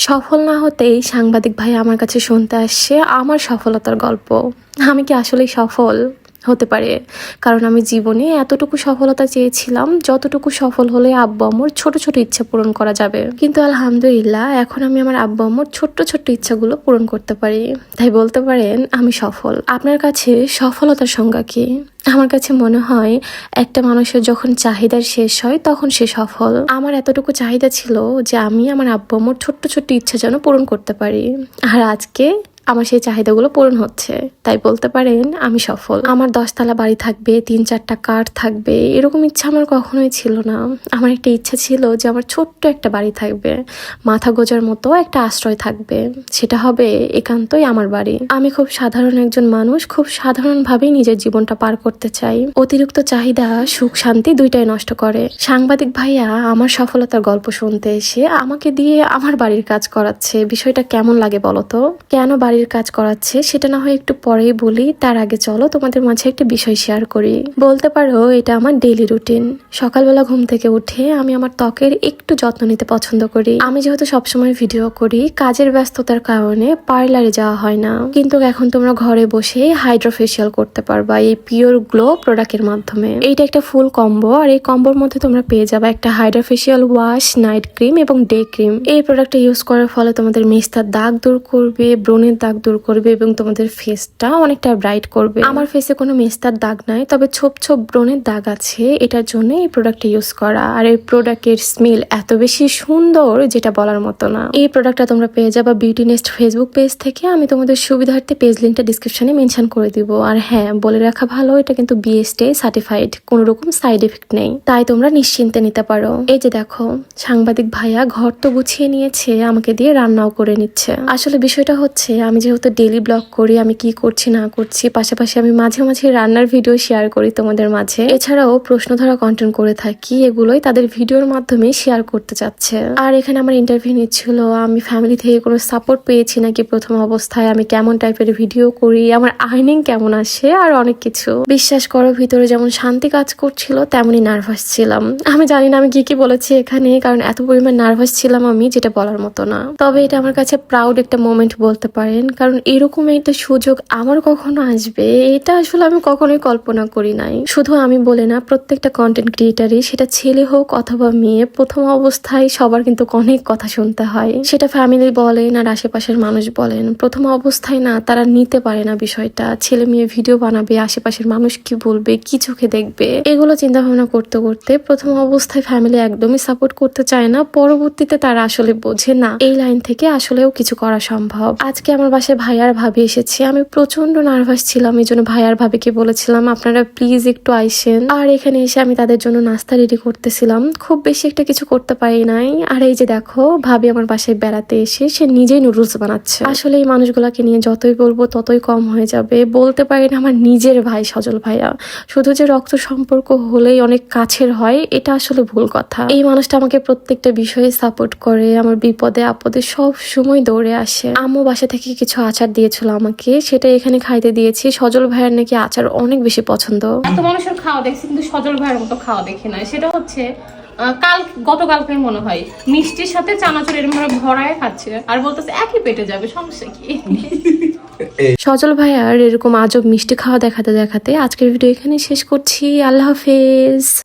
সফল না হতেই সাংবাদিক ভাই আমার কাছে শুনতে আসছে আমার সফলতার গল্প। আমি কি আসলেই সফল হতে পারে? কারণ আমি জীবনে এতটুকু সফলতা চেয়েছিলাম যতটুকু সফল হলে আব্বু আম্মুর ছোট ছোট ইচ্ছা পূরণ করা যাবে। কিন্তু আলহামদুলিল্লাহ এখন আমি আমার আব্বু আম্মুর ছোট্ট ছোট্ট ইচ্ছাগুলো পূরণ করতে পারি। তাই বলতে পারেন আমি সফল। আপনার কাছে সফলতার সংজ্ঞা কি? আমার কাছে মনে হয় একটা মানুষের যখন চাহিদার শেষ হয় তখন সে সফল। আমার এতটুকু চাহিদা ছিল যে আমি আমার আব্বু আম্মুর ছোট্ট ছোট্ট ইচ্ছা যেন পূরণ করতে পারি, আর আজকে আমার সেই চাহিদাগুলো পূরণ হচ্ছে। তাই বলতে পারেন আমি সফল। আমার 10 তলা বাড়ি থাকবে, 3-4টা কার থাকবে, এরকম ইচ্ছা আমার কখনোই ছিল না। আমার একটা ইচ্ছা ছিল যে আমার ছোট্ট একটা বাড়ি থাকবে, মাথা গোজার মতো একটা আশ্রয় থাকবে, সেটা হবে একান্তই আমার বাড়ি। আমি খুব সাধারণ একজন মানুষ, খুব সাধারণভাবেই নিজের জীবনটা পার করতে চাই। অতিরিক্ত চাহিদা সুখ শান্তি দুইটাই নষ্ট করে। সাংবাদিক ভাইয়া আমার সফলতার গল্প শুনতে এসে আমাকে দিয়ে আমার বাড়ির কাজ করাচ্ছে। বিষয়টা কেমন লাগে বলতো? কেন বাড়ির কাজ করাচ্ছে সেটা না হয় একটু পরেই বলি, তার আগে চলো তোমাদের মাঝে একটা বিষয় শেয়ার করি। বলতে পারো এটা আমার ডেইলি রুটিন। সকালবেলা ঘুম থেকে উঠে আমি আমার ত্বকের একটু যত্ন নিতে পছন্দ করি। আমি যেহেতু সবসময় ভিডিও করি, কাজের ব্যস্ততার কারণে পার্লারে যাওয়া হয় না, কিন্তু এখন তোমরা ঘরে বসে হাইড্রা ফেশিয়াল করতে পারবা এই পিওর গ্লো প্রোডাক্টের মাধ্যমে। এইটা একটা ফুল কম্বো, আর এই কম্বোর মধ্যে তোমরা পেয়ে যাবে একটা Hydra facial wash, night cream এবং ডে ক্রিম। এই প্রোডাক্টটা ইউজ করার ফলে তোমাদের মেস্তার দাগ দূর করবে, ব্রণের দাগ দূর করবে এবং তোমাদের ফেসটা অনেকটা ব্রাইট করবে। আমার ফেসে কোনো মেস্তার দাগ নাই, তবে ছোপ ছোপ ব্রণের দাগ আছে, এটার জন্য এই প্রোডাক্টটা ইউজ করা। আর এই প্রোডাক্টের স্মেল এত বেশি সুন্দর যেটা বলার মতো না। এই প্রোডাক্টটা তোমরা পেয়ে যাবা বিউটি নেস্ট ফেসবুক পেজ থেকে। আমি তোমাদের সুবিধার্থে পেজ লিঙ্কটা ডিসক্রিপশনে মেনশন করে দিব। আর হ্যাঁ, বলে রাখা ভালো, এটা কিন্তু বিএসটিআই সার্টিফাইড, কোনো রকম সাইড এফেক্ট নেই, তাই তোমরা নিশ্চিন্তে নিতে পারো। এই যে দেখো, সাংবাদিক ভাইয়া ঘর তো গুছিয়ে নিয়েছে, আমাকে দিয়ে রান্নাও করে নিচ্ছে। আসলে বিষয়টা হচ্ছে আমি যেহেতু ডেইলি ব্লগ করি, আমি কি করছি না করছি, পাশাপাশি আমি মাঝে মাঝে রান্নার ভিডিও শেয়ার করি তোমাদের মাঝে। এছাড়াও প্রশ্ন ধরা কন্টেন্ট করে থাকি, এগুলোই তাদের ভিডিওর মাধ্যমে শেয়ার করতে চাচ্ছে। আর এখানে আমার ইন্টারভিউ নিচ্ছিল, আমি ফ্যামিলি থেকে কোনো সাপোর্ট পেয়েছি নাকি প্রথম অবস্থায়, আমি কেমন টাইপের ভিডিও করি, আমার আর্নিং কেমন আসে, আর অনেক কিছু। বিশ্বাস করো, ভিতরে যেমন শান্তি কাজ করছিল তেমনই নার্ভাস ছিলাম। আমি জানি না আমি কি বলেছি এখানে, কারণ এত পরিমাণ নার্ভাস ছিলাম আমি, যেটা বলার মতো না। তবে এটা আমার কাছে প্রাউড একটা মোমেন্ট বলতে পারেন, কারণ এরকম একটা সুযোগ আমার কখনো আসবে এটা আসলে আমি কখনোই কল্পনা করি নাই। শুধু আমি বলে না, প্রত্যেকটা কন্টেন্ট ক্রিয়েটারই, সেটা ছেলে হোক অথবা মেয়ে, প্রথম অবস্থায় সবার কিন্তু অনেক কথা শুনতে হয়। সেটা ফ্যামিলি বলেন আর আশেপাশের মানুষ বলেন, প্রথম অবস্থায় না তারা নিতে পারে না বিষয়টা। ছেলে মেয়ে ভিডিও বানাবে, আশেপাশের মানুষ কি বলবে, কি চোখে দেখবে, এগুলো চিন্তা ভাবনা করতে করতে প্রথম অবস্থায় ফ্যামিলি একদমই সাপোর্ট করতে চায় না। পরবর্তীতে তারা আসলে বোঝে না এই লাইন থেকে আসলেও কিছু করা সম্ভব। আজকে আমার বাসায় ভাইয়ার ভাবি এসেছে, আমি প্রচন্ড নার্ভাস ছিলাম, এই জন্য ভাইয়ার ভাবিকে বলেছিলাম আপনারা প্লিজ একটু আইসেন। আর এখানে এসে আমি তাদের জন্য নাস্তা রেডি করতেছিলাম, খুব বেশি একটা কিছু করতে পারি নাই। আর এই যে দেখো, ভাবি আমার বাসায় বেড়াতে এসে সে নিজেই নুডলস বানাচ্ছে। আসলে এই মানুষগুলাকে নিয়ে যতই বলবো ততই কম হয়ে যাবে। বলতে পারেন আমার নিজের ভাই সজল ভাইয়া। শুধু যে রক্ত সম্পর্ক হলেই অনেক কাছের হয় এটা আসলে ভুল কথা। এই মানুষটা আমাকে প্রত্যেকটা বিষয়ে সাপোর্ট করে, আমার বিপদে আপদে সব সময় দৌড়ে আসে। আম্মু বাসা থেকে কিছু আচার দিয়েছিল আমাকে, সেটা এখানে খাইতে দিয়েছি। সজল ভাইয়ের নাকি আচার অনেক বেশি পছন্দ। এত মানুষের খাওয়া দেখছি কিন্তু সজল ভাইয়ের মতো খাওয়া দেখি না। সেটা হচ্ছে গতকালকে মনে হয় মিষ্টির সাথে চানাচুর এরকম ভাবে ভরায় খাচ্ছে আর বলতেছে একই পেটে যাবে, সমস্যা কি? সজল ভাইয়ার এরকম আজব মিষ্টি খাওয়া দেখাতে দেখাতে আজকের ভিডিও এখানে শেষ করছি। আল্লাহ হাফেজ।